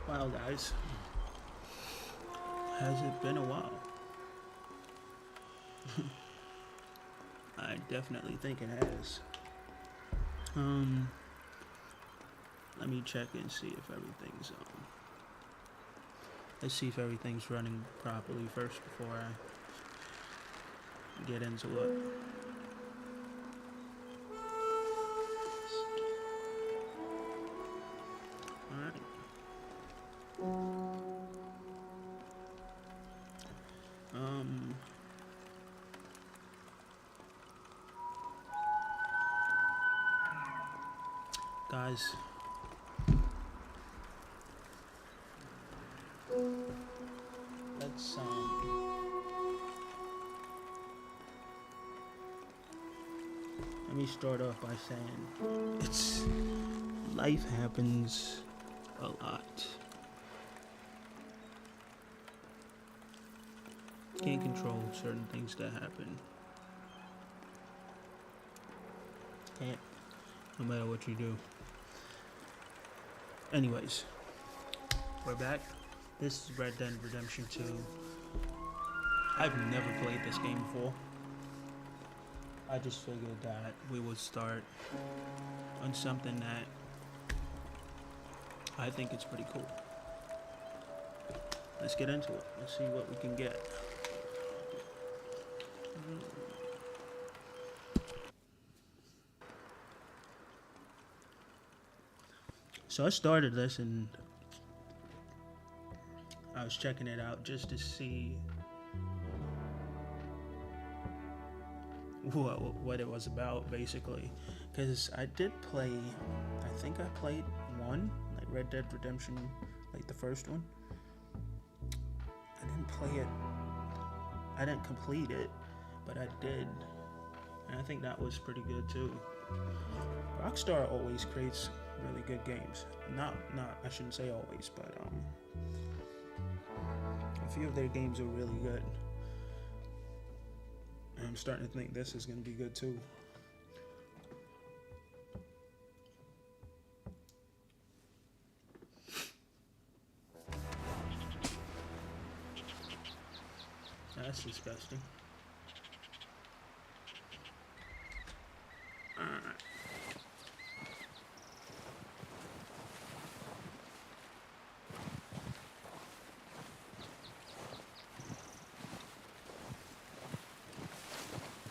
Wow, guys, has it been a while? I definitely think it has. Um, Let me check and see if everything's let's see if everything's running properly first before I get into it. All right. Um, Guys, let's let me start off by saying it's life happens a lot. Can't control certain things that happen. Can't, no matter what you do. Anyways, we're back. This is Red Dead Redemption 2. I've never played this game before. I just figured that we would start on something that I think it's pretty cool. Let's get into it. Let's see what we can get. So I started this and I was checking it out just to see what it was about, basically. Because I did play, I think I played one, like Red Dead Redemption, like the first one. I didn't play it, I didn't complete it, but I did. And I think that was pretty good too. Rockstar always creates really good games. Not I shouldn't say always, but a few of their games are really good. And I'm starting to think this is going to be good too. That's disgusting. Alright.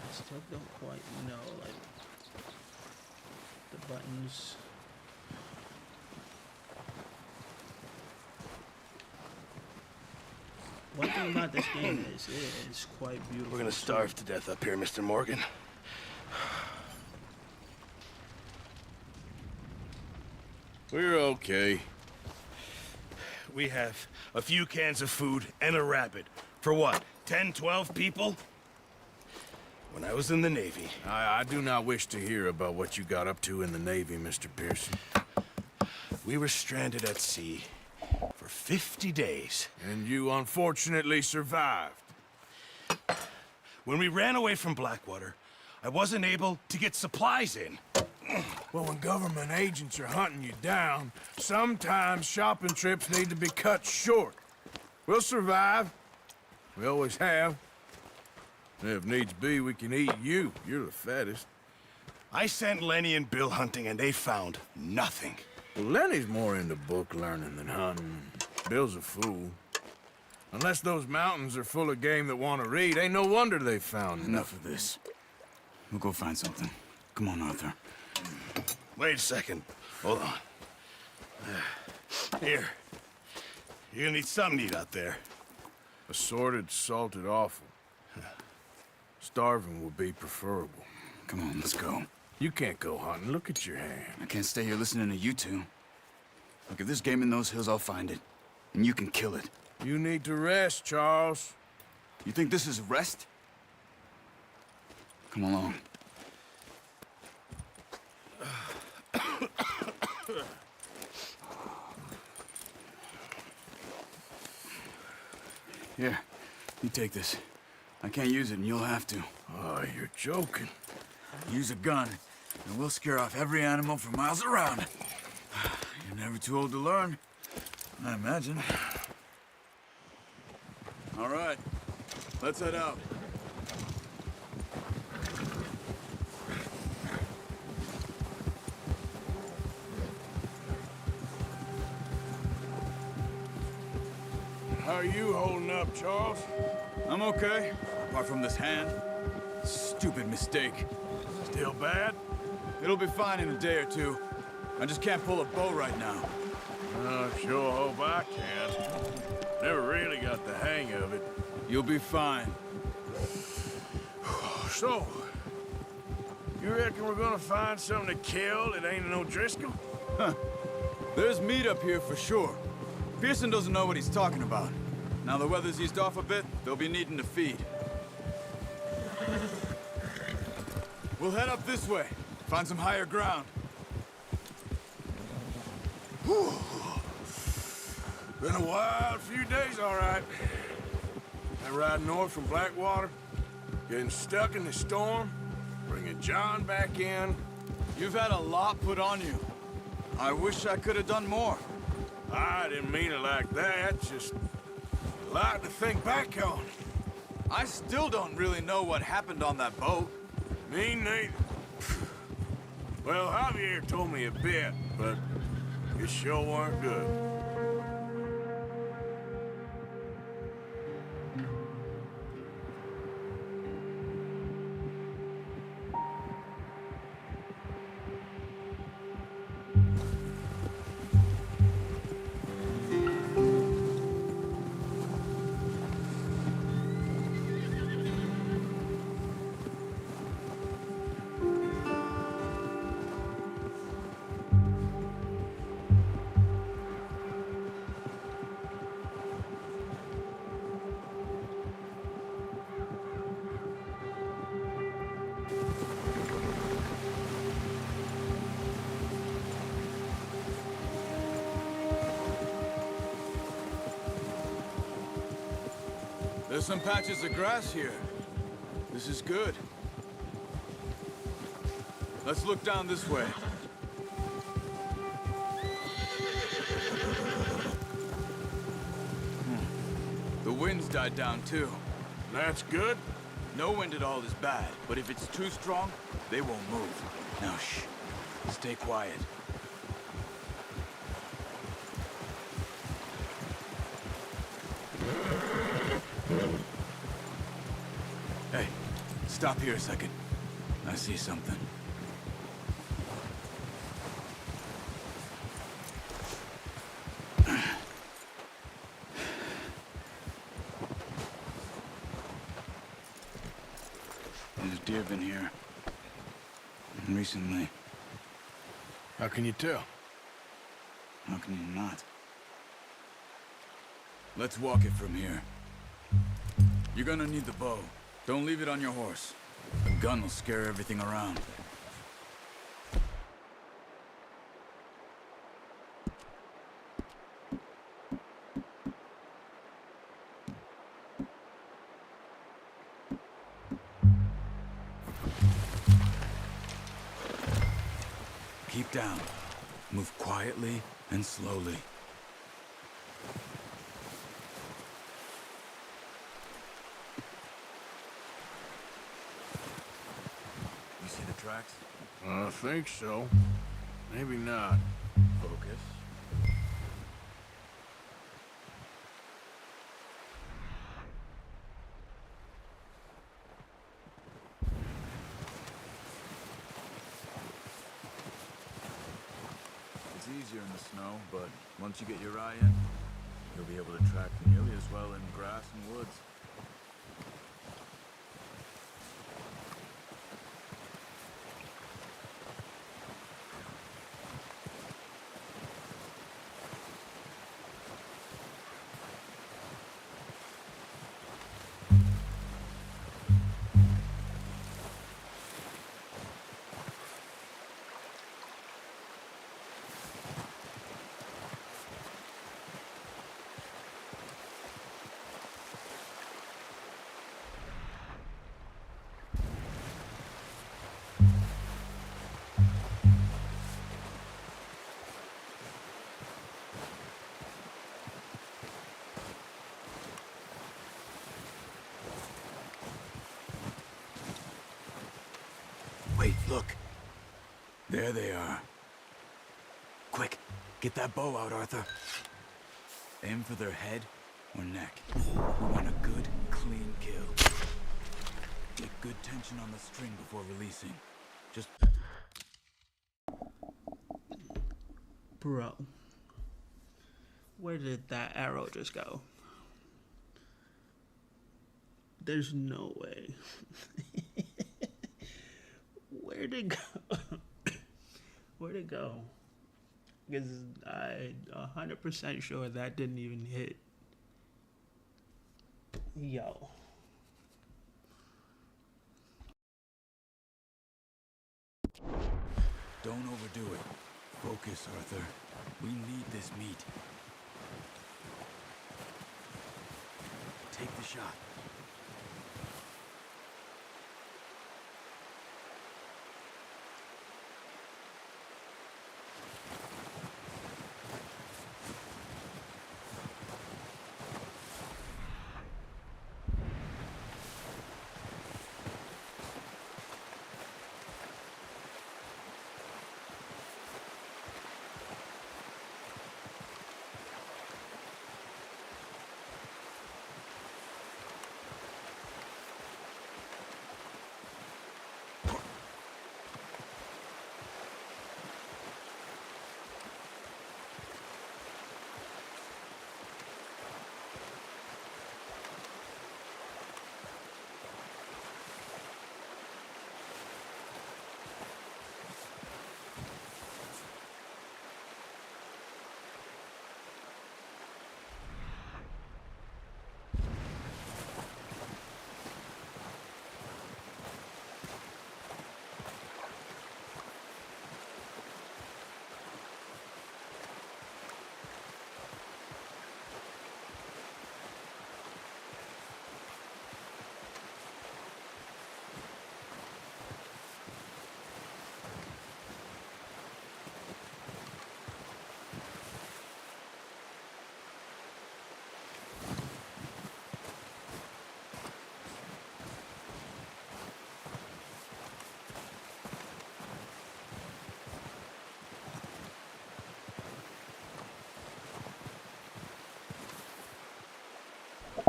I still don't quite know, like, the buttons. One thing about this game is it is quite beautiful. We're gonna starve to death up here, Mr. Morgan. We're okay. We have a few cans of food and a rabbit. For what, 10, 12 people? When I was in the Navy... I do not wish to hear about what you got up to in the Navy, Mr. Pearson. We were stranded at sea for 50 days. And you unfortunately survived. When we ran away from Blackwater, I wasn't able to get supplies in. Well, when government agents are hunting you down, sometimes shopping trips need to be cut short. We'll survive. We always have. And if needs be, we can eat you. You're the fattest. I sent Lenny and Bill hunting, and they found nothing. Well, Lenny's more into book learning than hunting. Bill's a fool. Unless those mountains are full of game that want to read, ain't no wonder they found Enough of this. We'll go find something. Come on, Arthur. Wait a second. Hold on. Here. You're gonna need something to eat out there. Assorted, salted offal. Starving will be preferable. Come on, let's go. You can't go hunting. Look at your hand. I can't stay here listening to you two. Look, if there's game in those hills, I'll find it. And you can kill it. You need to rest, Charles. You think this is rest? Come along. Here, you take this. I can't use it, and you'll have to. Oh, you're joking. Use a gun, and we'll scare off every animal for miles around. You're never too old to learn. I imagine. All right, let's head out. How are you holding up, Charles? I'm okay, apart from this hand. Stupid mistake. Still bad? It'll be fine in a day or two. I just can't pull a bow right now. I sure hope I can. Never really got the hang of it. You'll be fine. So, you reckon we're gonna find something to kill that ain't no Driscoll? There's meat up here for sure. Pearson doesn't know what he's talking about. Now the weather's eased off a bit, they'll be needing to feed. We'll head up this way. Find some higher ground. Whew. Been a wild few days, all right. I ride north from Blackwater, getting stuck in the storm, bringing John back in. You've had a lot put on you. I wish I could have done more. I didn't mean it like that, just a lot to think back on. I still don't really know what happened on that boat. Me neither. Well, Javier told me a bit, but it sure weren't good. There's some patches of grass here. This is good. Let's look down this way. The wind's died down too. That's good. No wind at all is bad, but if it's too strong, they won't move. Now shh. Stay quiet. Hey, stop here a second. I see something. There's deer been here. Recently. How can you tell? How can you not? Let's walk it from here. You're gonna need the bow. Don't leave it on your horse. A gun will scare everything around. Keep down. Move quietly and slowly. You see the tracks? I think so. Maybe not. Focus. It's easier in the snow, but once you get your eye in, you'll be able to track nearly as well in grass and woods. Look. There they are. Quick, get that bow out, Arthur. Aim for their head or neck. We want a good, clean kill. Get good tension on the string before releasing. Just... Bro. Where did that arrow just go? There's no way. Where'd it go? Where'd it go? Because I'm 100% sure that didn't even hit. Yo. Don't overdo it. Focus, Arthur. We need this meat. Take the shot.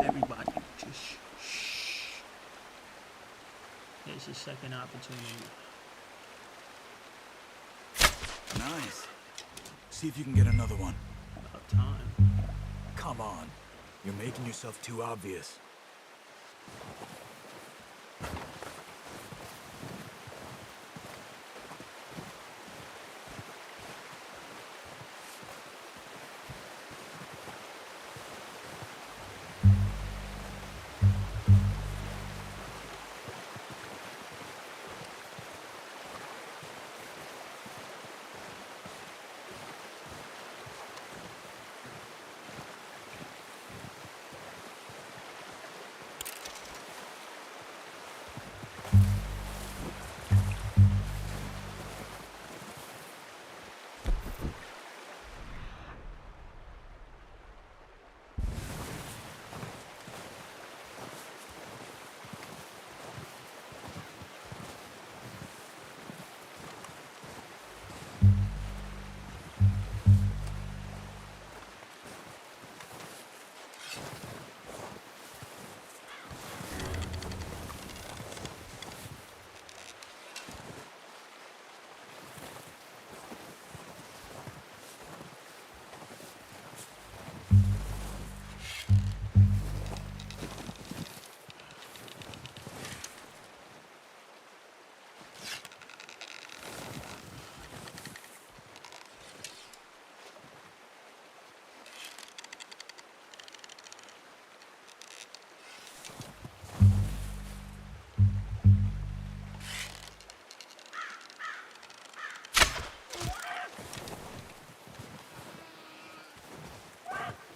Everybody, just shh. There's a second opportunity. Nice. See if you can get another one. About time. Come on. You're making yourself too obvious.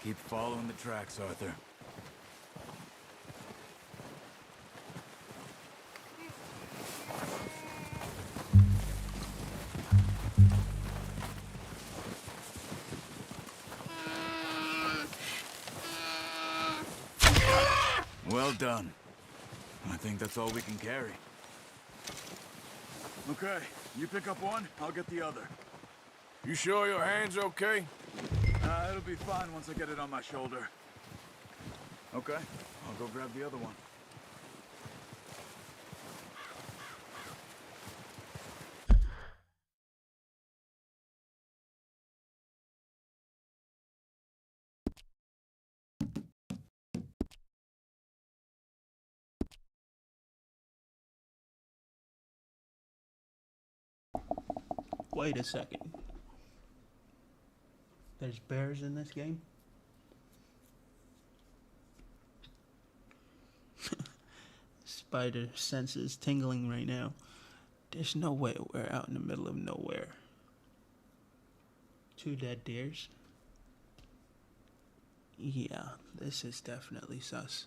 Keep following the tracks, Arthur. Well done. I think that's all we can carry. Okay, you pick up one, I'll get the other. You sure your hand's okay? It'll be fine once I get it on my shoulder. Okay, I'll go grab the other one. Wait a second. There's bears in this game? Spider senses tingling right now. There's no way we're out in the middle of nowhere. 2 dead deers? Yeah, this is definitely sus.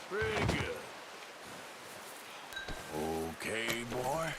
Pretty good. Okay, boy.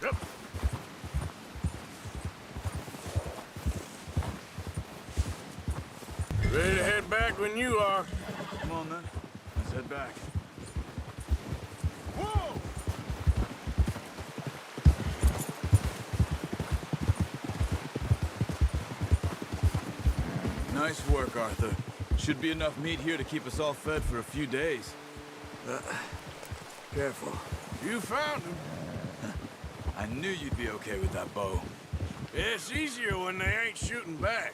Yep. Ready to head back when you are. Come on then, let's head back. Whoa! Nice work, Arthur. Should be enough meat here to keep us all fed for a few days. Careful. You found him. I knew you'd be okay with that bow. It's easier when they ain't shooting back.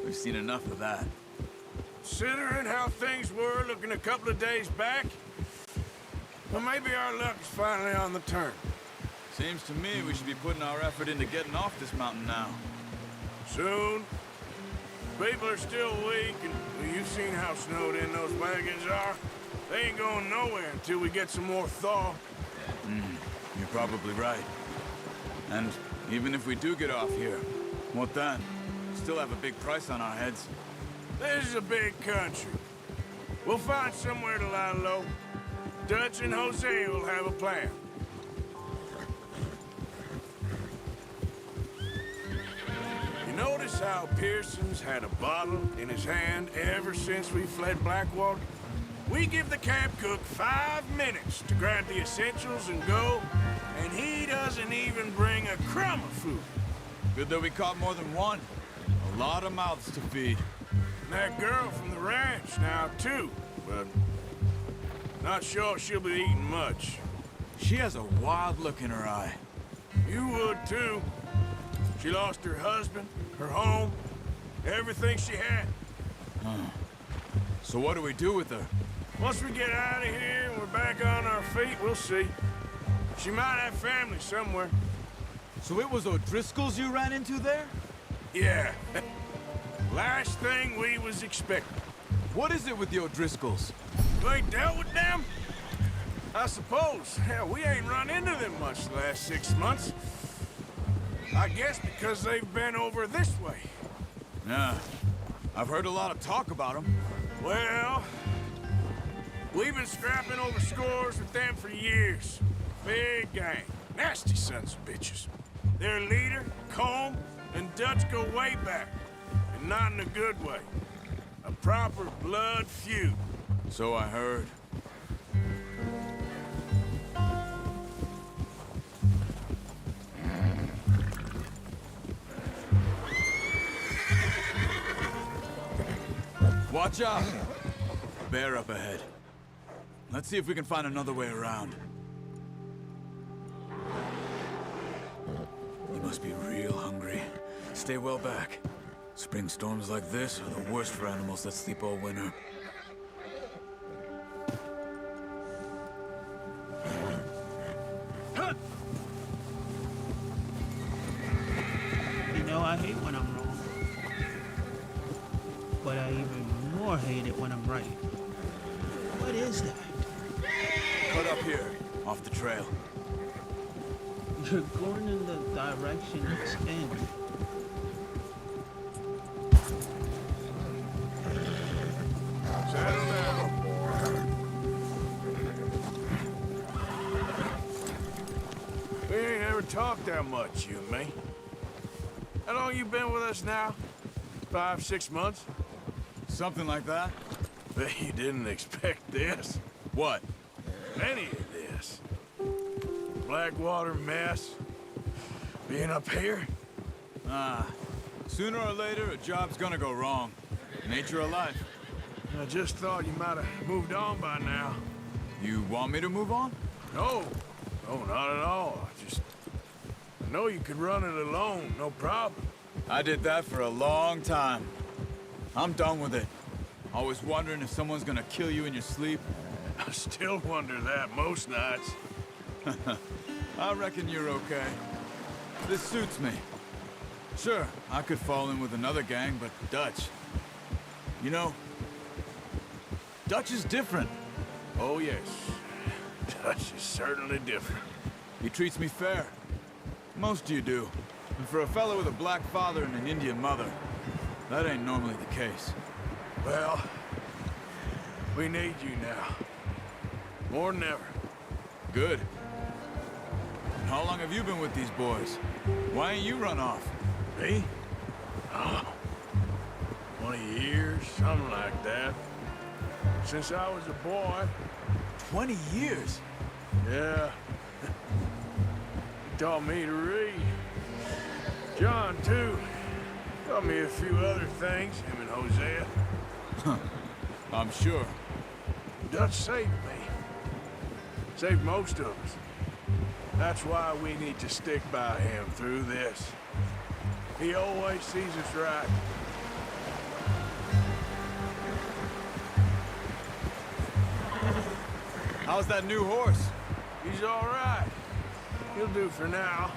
We've seen enough of that. Considering how things were looking a couple of days back, well, maybe our luck is finally on the turn. Seems to me we should be putting our effort into getting off this mountain now. Soon. People are still weak, and well, you've seen how snowed in those wagons are. They ain't going nowhere until we get some more thaw. You're probably right. And even if we do get off here, what then? Still have a big price on our heads. This is a big country. We'll find somewhere to lie low. Dutch and Jose will have a plan. You notice how Pearson's had a bottle in his hand ever since we fled Blackwater? We give the camp cook 5 minutes to grab the essentials and go, and he doesn't even bring a crumb of food. Good that we caught more than one. A lot of mouths to feed. And that girl from the ranch now, too, but not sure she'll be eating much. She has a wild look in her eye. You would, too. She lost her husband, her home, everything she had. So what do we do with her? Once we get out of here and we're back on our feet, we'll see. She might have family somewhere. So it was O'Driscoll's you ran into there? Yeah. Last thing we was expecting. What is it with the O'Driscolls? You ain't dealt with them? I suppose. Hell, we ain't run into them much the last 6 months. I guess because they've been over this way. Yeah. I've heard a lot of talk about them. Well, We've been scrapping over scores with them for years. Big gang. Nasty sons of bitches. Their leader, Colm, and Dutch go way back. And not in a good way. A proper blood feud. So I heard. Watch out! Bear up ahead. Let's see if we can find another way around. You must be real hungry. Stay well back. Spring storms like this are the worst for animals that sleep all winter. You know, I hate when I'm wrong. But I even more hate it when I'm right. What is that? Cut up here, off the trail. You're going in the direction it's in. Settle down. We ain't ever talked that much, you and me. How long you been with us now? 5, 6 months? Something like that? Bet you didn't expect this. What? Any of this. Blackwater mess. Being up here? Ah, sooner or later, a job's gonna go wrong. Nature of life. I just thought you might have moved on by now. You want me to move on? No. No, not at all. I know you could run it alone, no problem. I did that for a long time. I'm done with it. Always wondering if someone's gonna kill you in your sleep. I still wonder that most nights. I reckon you're okay. This suits me. Sure, I could fall in with another gang, but Dutch... You know, Dutch is different. Oh, yes. Dutch is certainly different. He treats me fair. Most of you do. And for a fellow with a black father and an Indian mother, that ain't normally the case. Well, we need you now. More than ever. Good. And how long have you been with these boys? Why ain't you run off? Me? Oh, 20 years, something like that. Since I was a boy. 20 years? Yeah. He taught me to read. John, too. Taught me a few other things, him and Hosea. I'm sure. Dutch saved me. Saved most of us. That's why we need to stick by him through this. He always sees us right. How's that new horse? He's all right. He'll do for now.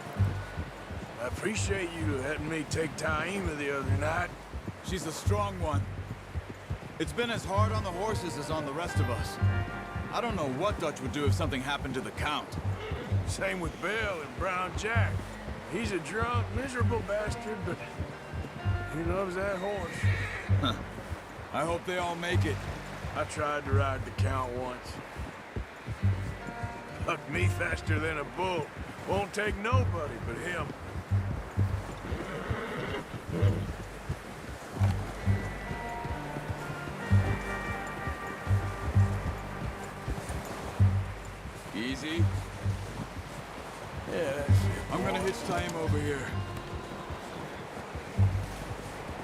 I appreciate you letting me take Taima the other night. She's a strong one. It's been as hard on the horses as on the rest of us. I don't know what Dutch would do if something happened to the Count. Same with Bill and Brown Jack. He's a drunk, miserable bastard, but he loves that horse. I hope they all make it. I tried to ride the Count once. Hucked me faster than a bull. Won't take nobody but him. Easy. Yeah, that's it. I'm gonna hitch Taima over here.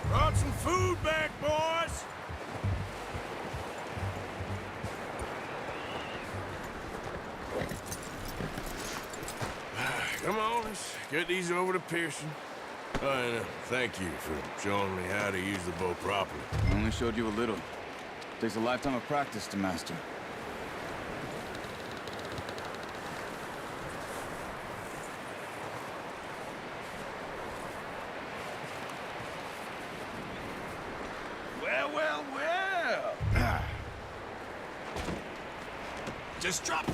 Brought some food back, boys! Come on, let's get these over to Pearson. And thank you for showing me how to use the bow properly. I only showed you a little. Takes a lifetime of practice to master. Well, well, well. Just drop.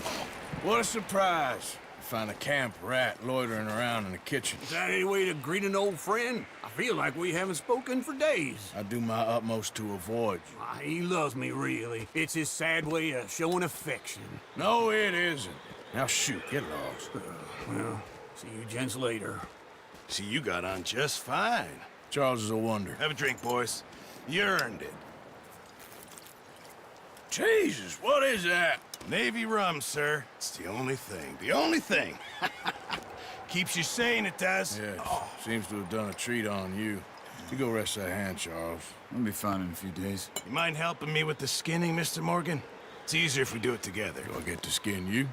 What a surprise. find a camp rat loitering around in the kitchen. Is that any way to greet an old friend? I feel like we haven't spoken for days. I do my utmost to avoid you. He loves me, really. It's his sad way of showing affection. No, it isn't. Now shoot, get lost. Well, see you gents later. See, you got on just fine. Charles is a wonder. Have a drink, boys. You earned it. Jesus, what is that? Navy rum, sir. It's the only thing. The only thing. Keeps you sane, it does. Yes, seems to have done a treat on you. You go rest that hand, Charles. I'll be fine in a few days. You mind helping me with the skinning, Mr. Morgan? It's easier if we do it together. Do I get to skin you?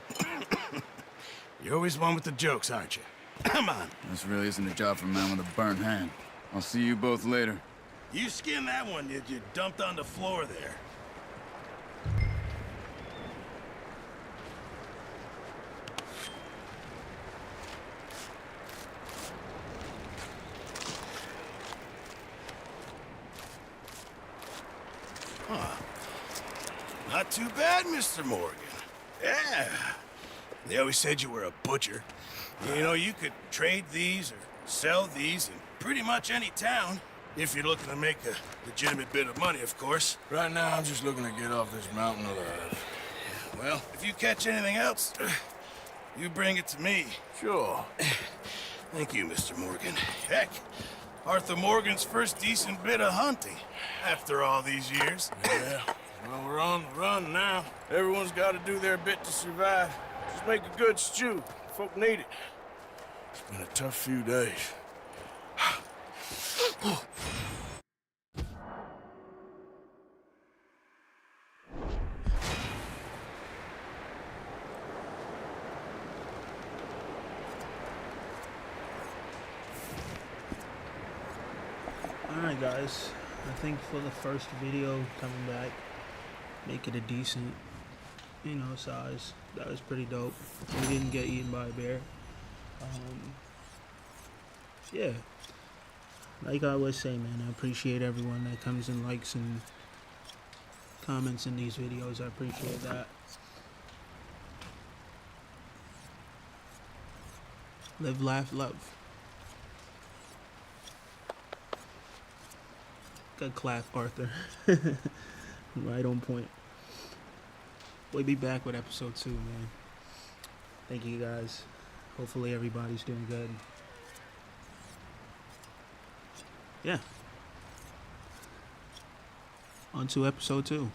You're always one with the jokes, aren't you? Come on. This really isn't a job for a man with a burnt hand. I'll see you both later. You skin that one you dumped on the floor there. Not too bad, Mr. Morgan. Yeah. They always said you were a butcher. You know, you could trade these or sell these in pretty much any town. If you're looking to make a legitimate bit of money, of course. Right now, I'm just looking to get off this mountain alive. Well, if you catch anything else, you bring it to me. Sure. Thank you, Mr. Morgan. Heck, Arthur Morgan's first decent bit of hunting after all these years. Yeah. Well, we're on the run now. Everyone's got to do their bit to survive. Just make a good stew. Folk need it. It's been a tough few days. Alright guys, I think for the first video coming back, make it a decent, size. That was pretty dope. We didn't get eaten by a bear. Yeah. Like I always say, man, I appreciate everyone that comes and likes and comments in these videos. I appreciate that. Live, laugh, love. Good clap, Arthur. Right on point. We'll be back with episode 2, man. Thank you guys. Hopefully everybody's doing good. Yeah. On to episode 2.